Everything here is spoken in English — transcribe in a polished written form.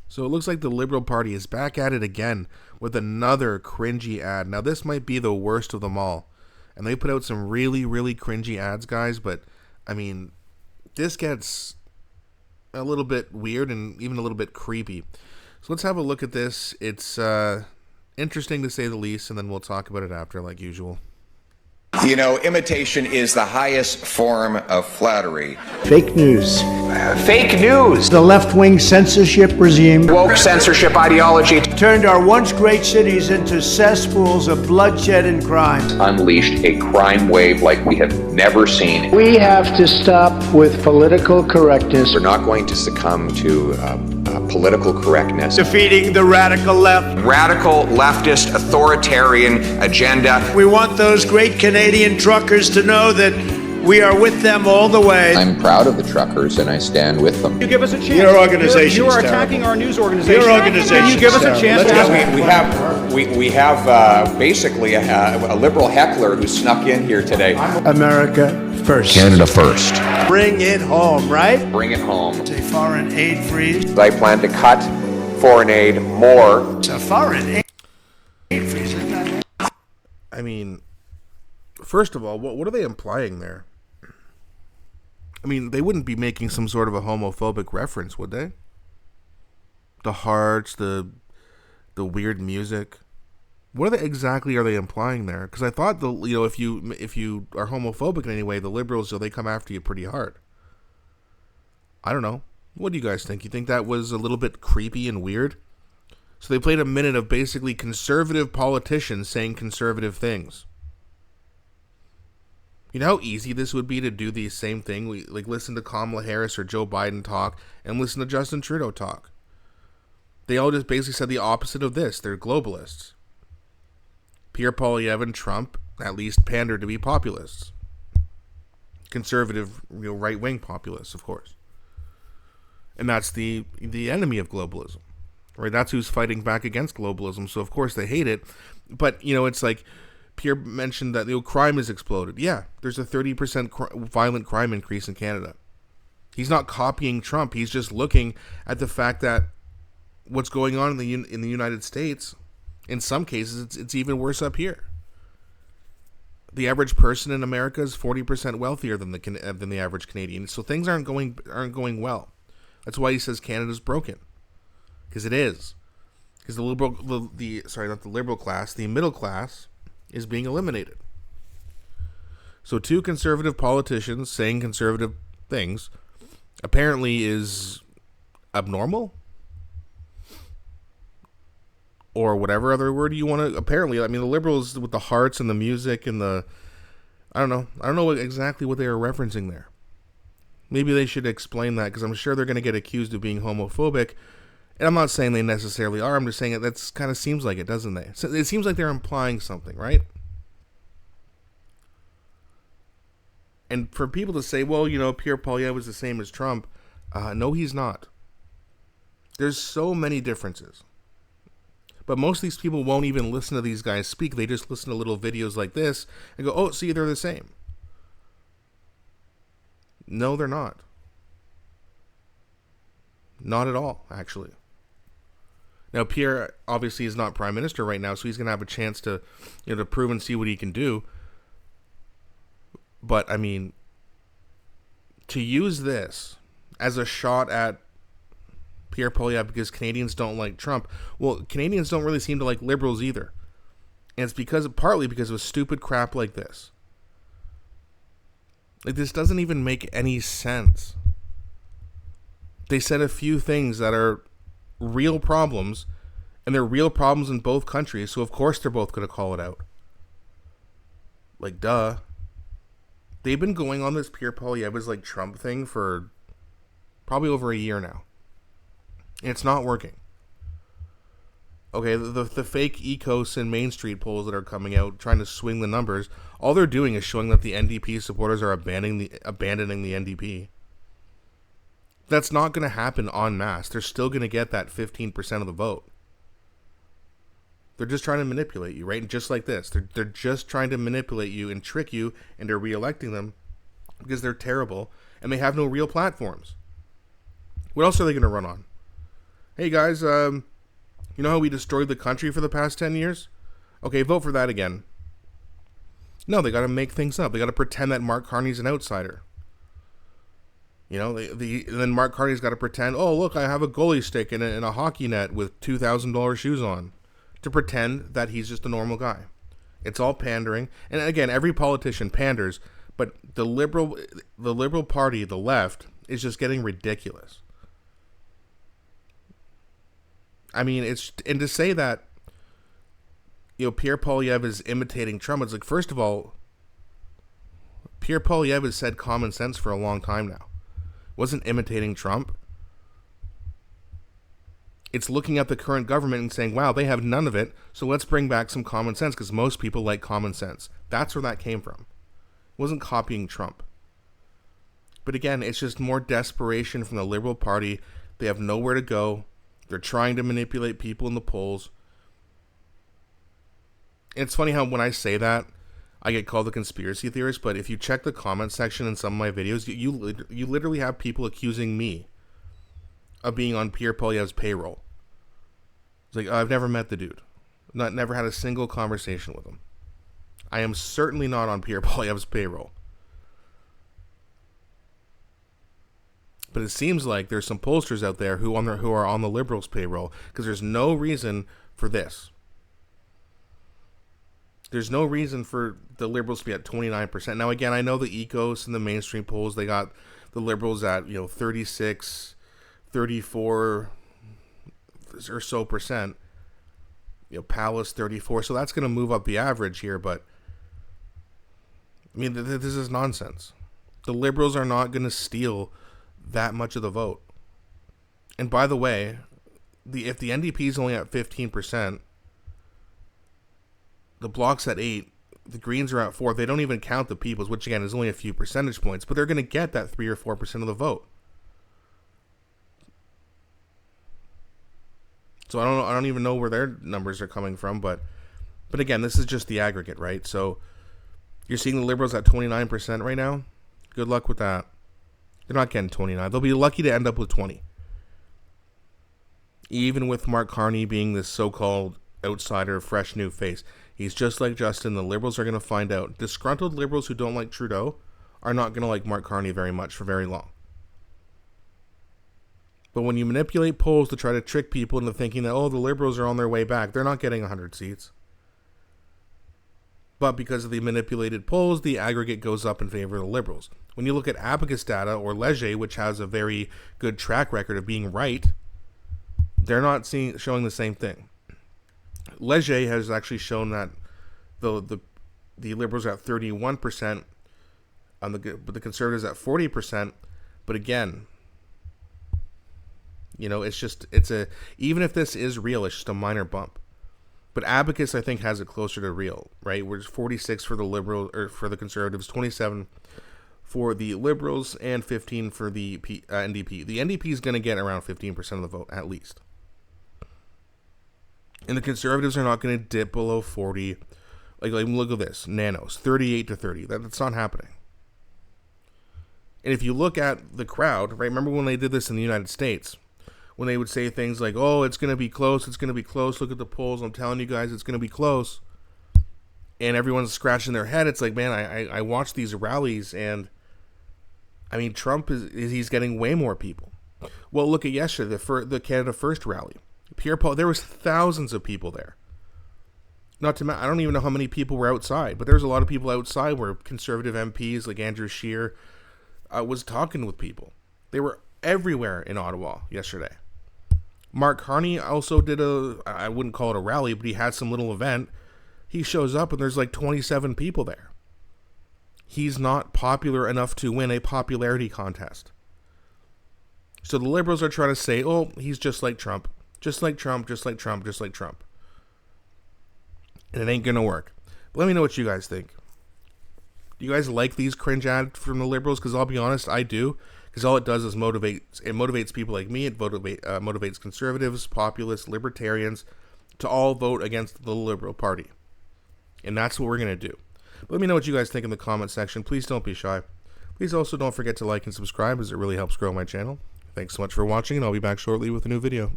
So it looks like the Liberal Party is back at it again with another cringy ad. Now this might be the worst of them all. And they put out some really, really cringy ads, guys. But, I mean, this gets a little bit weird and even a little bit creepy. So let's have a look at this. It's interesting to say the least, and then we'll talk about it after, like usual. You know, imitation is the highest form of flattery. Fake news. Fake news. The left-wing censorship regime. Woke censorship ideology. Turned our once great cities into cesspools of bloodshed and crime. Unleashed a crime wave like we have never seen. We have to stop with political correctness. We're not going to succumb to political correctness. Defeating the radical left. Radical leftist authoritarian agenda. We want those great Canadian truckers to know that we are with them all the way. I'm proud of the truckers and I stand with them. You give us a chance. Your organization. You are attacking our news organization. Your organization. Can you give us a chance? We have basically a liberal heckler who snuck in here today. America first. Canada first. Bring it home, right? Bring it home. It's a foreign aid freeze. I plan to cut foreign aid more. It's a foreign aid freeze. I mean, first of all, what are they implying there? I mean, they wouldn't be making some sort of a homophobic reference, would they? The hearts, the weird music. What exactly are they implying there? Because I thought if you are homophobic in any way, the liberals, they come after you pretty hard. I don't know. What do you guys think? You think that was a little bit creepy and weird? So they played a minute of basically conservative politicians saying conservative things. You know how easy this would be to do the same thing? We listen to Kamala Harris or Joe Biden talk and listen to Justin Trudeau talk. They all just basically said the opposite of this. They're globalists. Pierre Poilievre and Trump at least pandered to be populists. Conservative, right-wing populists, of course. And that's the enemy of globalism. Right? That's who's fighting back against globalism. So, of course, they hate it. But, it's like Pierre mentioned that crime has exploded. Yeah, there's a 30% violent crime increase in Canada. He's not copying Trump. He's just looking at the fact that what's going on in the United States, in some cases, it's even worse up here. The average person in America is 40% wealthier than the average Canadian. So things aren't going well. That's why he says Canada's broken, because it is. Because the middle class is being eliminated. So two conservative politicians saying conservative things apparently is abnormal, or whatever other word you want to. Apparently, the liberals with the hearts and the music and I don't know exactly what they are referencing there. Maybe they should explain that, because I'm sure they're going to get accused of being homophobic. And I'm not saying they necessarily are. I'm just saying that kind of seems like it, doesn't they? So it seems like they're implying something, right? And for people to say, well, Pierre Poilievre was the same as Trump. No, he's not. There's so many differences. But most of these people won't even listen to these guys speak. They just listen to little videos like this and go, oh, see, they're the same. No, they're not. Not at all, actually. Now, Pierre obviously is not prime minister right now, so he's going to have a chance to, to prove and see what he can do. But, to use this as a shot at Pierre Poilievre because Canadians don't like Trump. Well, Canadians don't really seem to like liberals either. And it's partly because of stupid crap like this. This doesn't even make any sense. They said a few things that are real problems, and they're real problems in both countries, so of course they're both going to call it out. Duh. They've been going on this Pierre Poilievre's Trump thing for probably over a year now. And it's not working. Okay, the fake Ecos and Main Street polls that are coming out trying to swing the numbers, all they're doing is showing that the NDP supporters are abandoning the NDP. That's not going to happen en masse. They're still going to get that 15% of the vote. They're just trying to manipulate you, right? And just like this, they're just trying to manipulate you and trick you into re-electing them because they're terrible and they have no real platforms. What else are they going to run on? Hey guys, you know how we destroyed the country for the past 10 years? Okay, vote for that again. No, they got to make things up. They got to pretend that Mark Carney's an outsider. You know, then Mark Carney's got to pretend, oh, look, I have a goalie stick and a hockey net with $2,000 shoes on, to pretend that he's just a normal guy. It's all pandering. And again, every politician panders, but the liberal party, the left, is just getting ridiculous. I mean, and to say that, you know, Pierre Poilievre is imitating Trump, it's like, first of all, Pierre Poilievre has said common sense for a long time now. Wasn't imitating Trump. It's looking at the current government and saying, wow, they have none of it, so let's bring back some common sense, because most people like common sense. That's where that came from. It wasn't copying Trump. But again, it's just more desperation from the Liberal Party. They have nowhere to go. They're trying to manipulate people in the polls. And it's funny how when I say that, I get called a conspiracy theorist, but if you check the comment section in some of my videos, you literally have people accusing me of being on Pierre Poilievre's payroll. It's like, I've never met the dude. Never had a single conversation with him. I am certainly not on Pierre Poilievre's payroll. But it seems like there's some pollsters out there who are on the Liberals' payroll, because there's no reason for this. There's no reason for the Liberals to be at 29%. Now, again, I know the Ecos and the mainstream polls, they got the Liberals at, 36, 34 or so percent. Palace 34. So that's going to move up the average here. But, I mean, this is nonsense. The Liberals are not going to steal that much of the vote. And by the way, if the NDP is only at 15%, the Bloc's at 8%, the Greens are at 4%. They don't even count the Peoples, which again is only a few percentage points, but they're going to get that 3 or 4% of the vote. So I don't even know where their numbers are coming from, but again, this is just the aggregate, right? So you're seeing the Liberals at 29% right now. Good luck with that. They're not getting 29. They'll be lucky to end up with 20. Even with Mark Carney being this so-called outsider, fresh new face. He's just like Justin. The Liberals are going to find out. Disgruntled Liberals who don't like Trudeau are not going to like Mark Carney very much for very long. But when you manipulate polls to try to trick people into thinking that, oh, the Liberals are on their way back, they're not getting 100 seats. But because of the manipulated polls, the aggregate goes up in favor of the Liberals. When you look at Abacus data or Leger, which has a very good track record of being right, they're not showing the same thing. Leger has actually shown that the Liberals are at 31%, but the Conservatives at 40%. But again, even if this is real, it's just a minor bump. But Abacus, I think, has it closer to real, right? Where it's 46 for the Liberals, or for the Conservatives, 27 for the Liberals, and 15 for the NDP. The NDP is going to get around 15% of the vote, at least. And the Conservatives are not going to dip below 40. Like look at this, Nanos, 38 to 30. That's not happening. And if you look at the crowd, right? Remember when they did this in the United States? When they would say things like, oh, it's going to be close, it's going to be close, look at the polls, I'm telling you guys, it's going to be close. And everyone's scratching their head. It's like, man, I watch these rallies, and I mean, Trump he's getting way more people. Well, look at yesterday, the Canada First rally. Pierre Paul, there was thousands of people there. I don't even know how many people were outside, but there was a lot of people outside where Conservative MPs like Andrew Scheer was talking with people. They were everywhere in Ottawa yesterday. Mark Carney also did I wouldn't call it a rally, but he had some little event. He shows up and there's like 27 people there. He's not popular enough to win a popularity contest. So the Liberals are trying to say, oh, he's just like Trump. Just like Trump, just like Trump, just like Trump. And it ain't going to work. But let me know what you guys think. Do you guys like these cringe ads from the Liberals? Because I'll be honest, I do. Because all it does is motivates people like me. It motivates conservatives, populists, libertarians to all vote against the Liberal Party. And that's what we're going to do. But let me know what you guys think in the comment section. Please don't be shy. Please also don't forget to like and subscribe, as it really helps grow my channel. Thanks so much for watching, and I'll be back shortly with a new video.